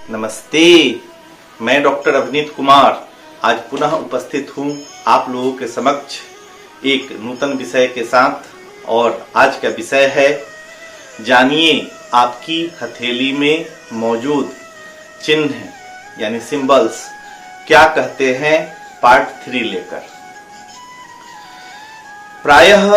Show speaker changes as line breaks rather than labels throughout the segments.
नमस्ते, मैं डॉक्टर अवनीत कुमार आज पुनः उपस्थित हूँ आप लोगों के समक्ष एक नूतन विषय के साथ। और आज का विषय है जानिए आपकी हथेली में मौजूद चिन्ह यानी सिंबल्स क्या कहते हैं, पार्ट 3 लेकर। प्रायः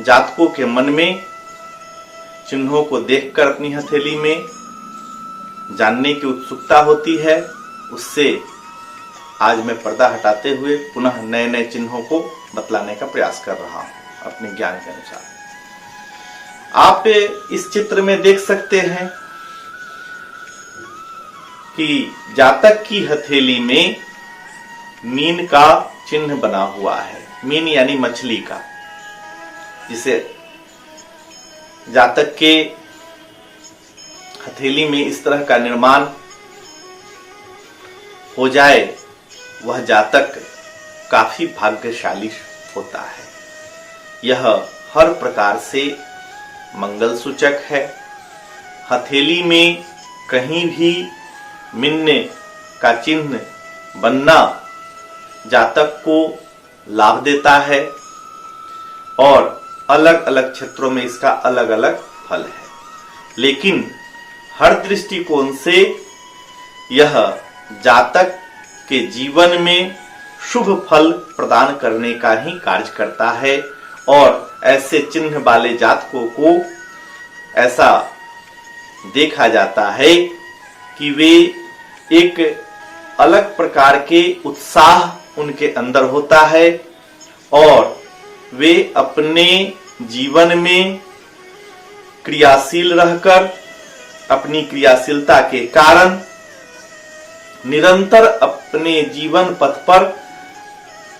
जातकों के मन में चिन्हों को देखकर अपनी हथेली में जानने की उत्सुकता होती है। उससे आज मैं पर्दा हटाते हुए पुनः नए नए चिन्हों को बतलाने का प्रयास कर रहा हूं अपने ज्ञान के अनुसार। आप इस चित्र में देख सकते हैं कि जातक की हथेली में मीन का चिन्ह बना हुआ है। मीन यानी मछली का, जिसे जातक के हथेली में इस तरह का निर्माण हो जाए वह जातक काफी भाग्यशाली होता है। यह हर प्रकार से मंगल सूचक है। हथेली में कहीं भी मिन्ने का चिन्ह बनना जातक को लाभ देता है और अलग अलग क्षेत्रों में इसका अलग अलग फल है। लेकिन हर दृष्टिकोण से यह जातक के जीवन में शुभ फल प्रदान करने का ही कार्य करता है। और ऐसे चिन्ह वाले जातकों को ऐसा देखा जाता है कि वे एक अलग प्रकार के उत्साह उनके अंदर होता है और वे अपने जीवन में क्रियाशील रहकर अपनी क्रियाशीलता के कारण निरंतर अपने जीवन पथ पर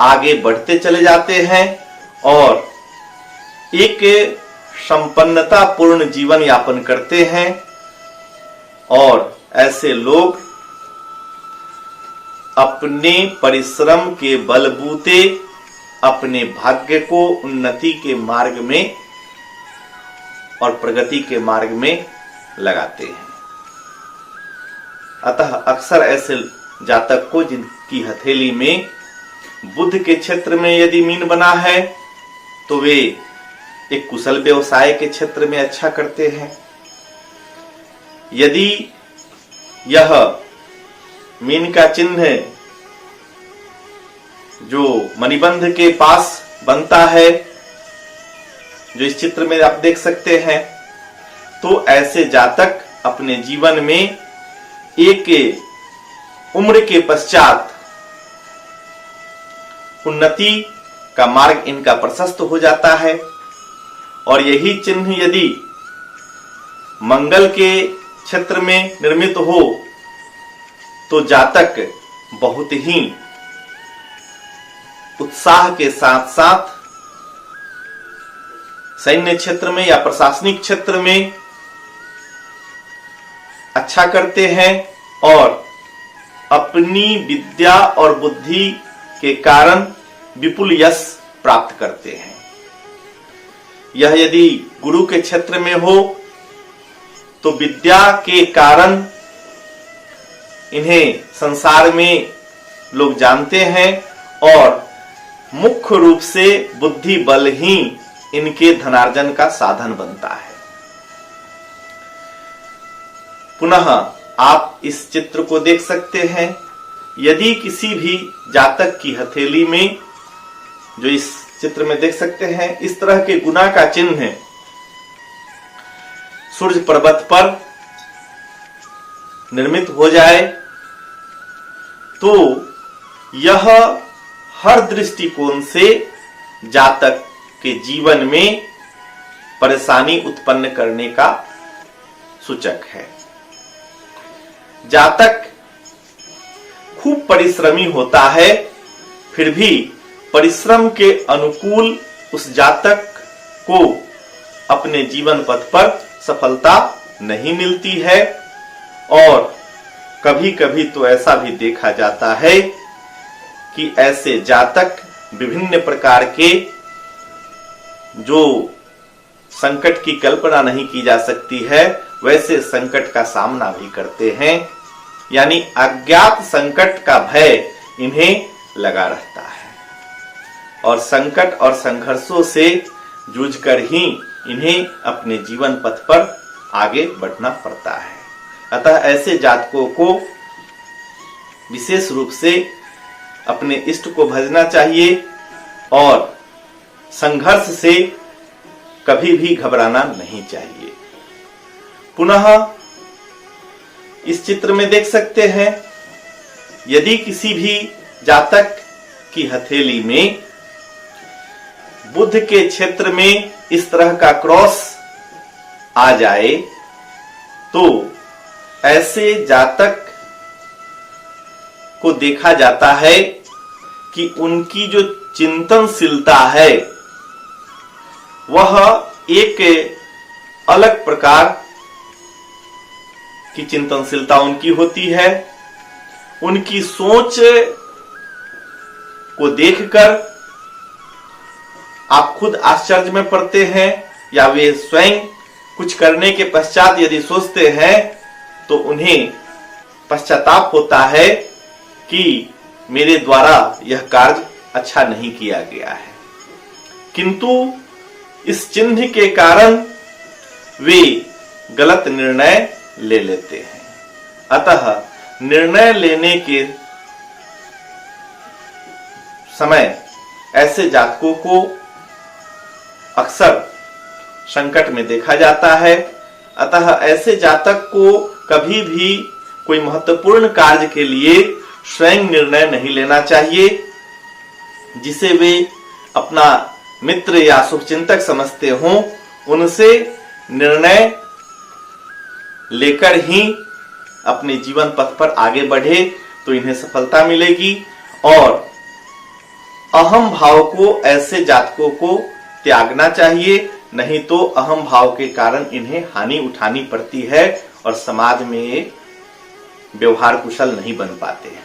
आगे बढ़ते चले जाते हैं और एक संपन्नता पूर्ण जीवन यापन करते हैं। और ऐसे लोग अपने परिश्रम के बलबूते अपने भाग्य को उन्नति के मार्ग में और प्रगति के मार्ग में लगाते हैं। अतः अक्सर ऐसे जातक को जिनकी हथेली में बुध के क्षेत्र में यदि मीन बना है तो वे एक कुशल व्यवसाय के क्षेत्र में अच्छा करते हैं। यदि यह मीन का चिन्ह जो मणिबंध के पास बनता है, जो इस चित्र में आप देख सकते हैं, तो ऐसे जातक अपने जीवन में एक उम्र के पश्चात उन्नति का मार्ग इनका प्रशस्त हो जाता है। और यही चिन्ह यदि मंगल के क्षेत्र में निर्मित हो तो जातक बहुत ही उत्साह के साथ साथ सैन्य क्षेत्र में या प्रशासनिक क्षेत्र में अच्छा करते हैं और अपनी विद्या और बुद्धि के कारण विपुल यश प्राप्त करते हैं। यह यदि गुरु के क्षेत्र में हो तो विद्या के कारण इन्हें संसार में लोग जानते हैं और मुख्य रूप से बुद्धि बल ही इनके धनार्जन का साधन बनता है। पुनः आप इस चित्र को देख सकते हैं। यदि किसी भी जातक की हथेली में, जो इस चित्र में देख सकते हैं, इस तरह के गुना का चिन्ह सूर्य पर्वत पर निर्मित हो जाए तो यह हर दृष्टिकोण से जातक के जीवन में परेशानी उत्पन्न करने का सूचक है। जातक खूब परिश्रमी होता है, फिर भी परिश्रम के अनुकूल उस जातक को अपने जीवन पथ पर सफलता नहीं मिलती है। और कभी कभी तो ऐसा भी देखा जाता है कि ऐसे जातक विभिन्न प्रकार के जो संकट की कल्पना नहीं की जा सकती है वैसे संकट का सामना भी करते हैं, यानी अज्ञात संकट का भय इन्हें लगा रहता है और संकट और संघर्षों से जूझकर ही इन्हें अपने जीवन पथ पर आगे बढ़ना पड़ता है। अतः ऐसे जातकों को विशेष रूप से अपने इष्ट को भजना चाहिए और संघर्ष से कभी भी घबराना नहीं चाहिए। पुनः इस चित्र में देख सकते हैं, यदि किसी भी जातक की हथेली में बुध के क्षेत्र में इस तरह का क्रॉस आ जाए तो ऐसे जातक को देखा जाता है कि उनकी जो चिंतनशीलता है वह एक अलग प्रकार की चिंतनशीलता उनकी होती है। उनकी सोच को देखकर आप खुद आश्चर्य में पड़ते हैं, या वे स्वयं कुछ करने के पश्चात यदि सोचते हैं तो उन्हें पश्चाताप होता है कि मेरे द्वारा यह कार्य अच्छा नहीं किया गया है। किंतु इस चिन्ह के कारण वे गलत निर्णय ले लेते हैं। अतः निर्णय लेने के समय ऐसे जातकों को अक्सर संकट में देखा जाता है। अतः ऐसे जातक को कभी भी कोई महत्वपूर्ण कार्य के लिए स्वयं निर्णय नहीं लेना चाहिए। जिसे वे अपना मित्र या शुभचिंतक समझते हों, उनसे निर्णय लेकर ही अपने जीवन पथ पर आगे बढ़े तो इन्हें सफलता मिलेगी। और अहम भाव को ऐसे जातकों को त्यागना चाहिए, नहीं तो अहम भाव के कारण इन्हें हानि उठानी पड़ती है और समाज में व्यवहार कुशल नहीं बन पाते हैं।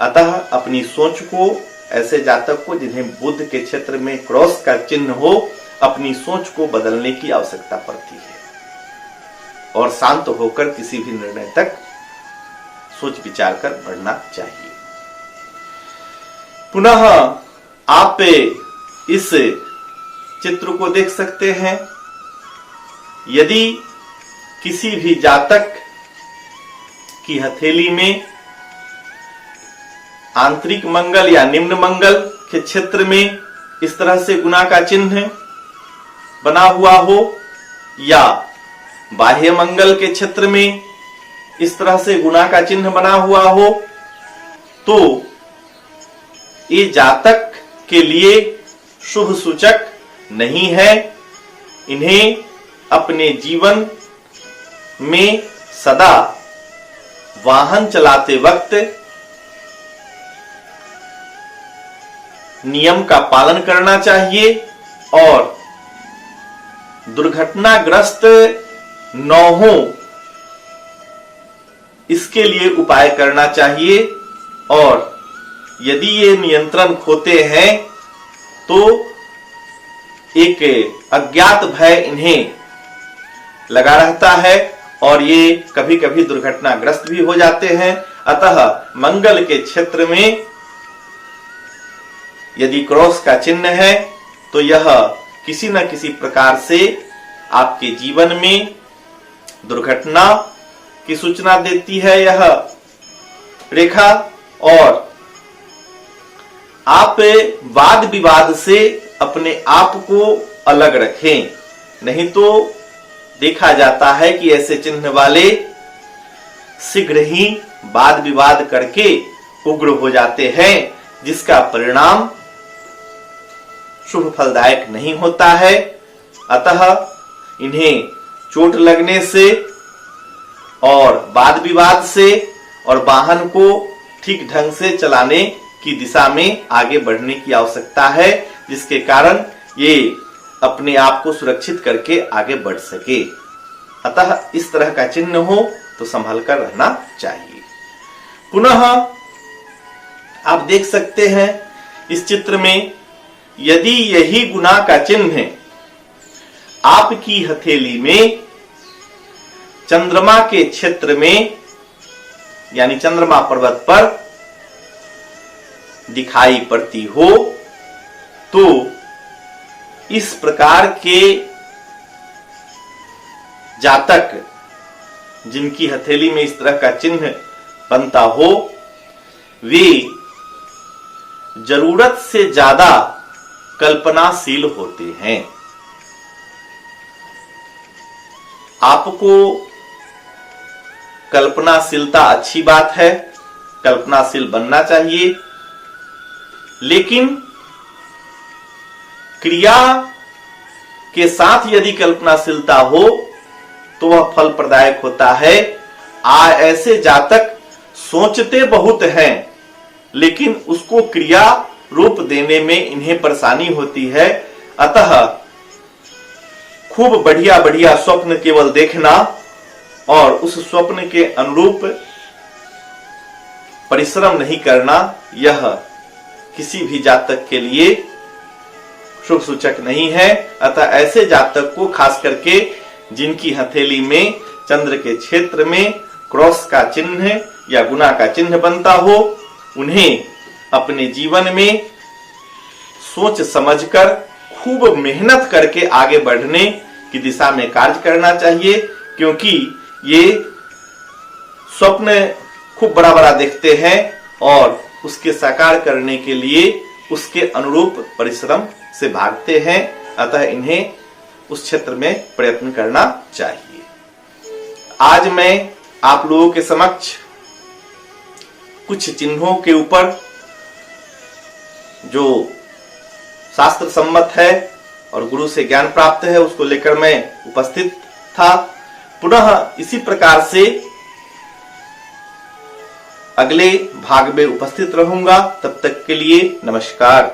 अतः अपनी सोच को ऐसे जातक को जिन्हें बुध के क्षेत्र में क्रॉस का चिन्ह हो, अपनी सोच को बदलने की आवश्यकता पड़ती है और शांत होकर किसी भी निर्णय तक सोच विचार कर बढ़ना चाहिए। पुनः आप इस चित्र को देख सकते हैं, यदि किसी भी जातक की हथेली में आंतरिक मंगल या निम्न मंगल के क्षेत्र में इस तरह से गुना का चिन्ह बना हुआ हो, या बाह्य मंगल के क्षेत्र में इस तरह से गुना का चिन्ह बना हुआ हो, तो ये जातक के लिए शुभ सूचक नहीं है। इन्हें अपने जीवन में सदा वाहन चलाते वक्त नियम का पालन करना चाहिए और दुर्घटनाग्रस्त न हो इसके लिए उपाय करना चाहिए। और यदि ये नियंत्रण खोते हैं तो एक अज्ञात भय इन्हें लगा रहता है और ये कभी कभी दुर्घटनाग्रस्त भी हो जाते हैं। अतः मंगल के क्षेत्र में यदि क्रॉस का चिन्ह है तो यह किसी न किसी प्रकार से आपके जीवन में दुर्घटना की सूचना देती है यह रेखा। और आप वाद विवाद से अपने आप को अलग रखें, नहीं तो देखा जाता है कि ऐसे चिन्ह वाले शीघ्र ही वाद विवाद करके उग्र हो जाते हैं, जिसका परिणाम शुभ फलदायक नहीं होता है। अतः इन्हें चोट लगने से और वाद विवाद से और वाहन को ठीक ढंग से चलाने की दिशा में आगे बढ़ने की आवश्यकता है, जिसके कारण ये अपने आप को सुरक्षित करके आगे बढ़ सके। अतः इस तरह का चिन्ह हो तो संभल कर रहना चाहिए। पुनः आप देख सकते हैं इस चित्र में, यदि यही गुना का चिन्ह आपकी हथेली में चंद्रमा के क्षेत्र में यानी चंद्रमा पर्वत पर दिखाई पड़ती हो तो इस प्रकार के जातक जिनकी हथेली में इस तरह का चिन्ह बनता हो वे जरूरत से ज्यादा कल्पनाशील होते हैं। आपको कल्पनाशीलता अच्छी बात है, कल्पनाशील बनना चाहिए, लेकिन क्रिया के साथ यदि कल्पनाशीलता हो तो वह फल प्रदायक होता है। ऐसे जातक सोचते बहुत हैं लेकिन उसको क्रिया रूप देने में इन्हें परेशानी होती है। अतः खूब बढ़िया बढ़िया स्वप्न केवल देखना और उस स्वप्न के अनुरूप परिश्रम नहीं करना, यह किसी भी जातक के लिए शुभ सूचक नहीं है। अतः ऐसे जातक को खास करके जिनकी हथेली में चंद्र के क्षेत्र में क्रॉस का चिन्ह या गुना का चिन्ह बनता हो, उन्हें अपने जीवन में सोच समझकर खूब मेहनत करके आगे बढ़ने की दिशा में कार्य करना चाहिए, क्योंकि ये स्वप्न खूब बड़ा बड़ा देखते हैं और उसके साकार करने के लिए उसके अनुरूप परिश्रम से भागते हैं। अतः इन्हें उस क्षेत्र में प्रयत्न करना चाहिए। आज मैं आप लोगों के समक्ष कुछ चिन्हों के ऊपर जो शास्त्र सम्मत है और गुरु से ज्ञान प्राप्त है उसको लेकर मैं उपस्थित था। पुनः इसी प्रकार से अगले भाग में उपस्थित रहूंगा। तब तक के लिए नमस्कार।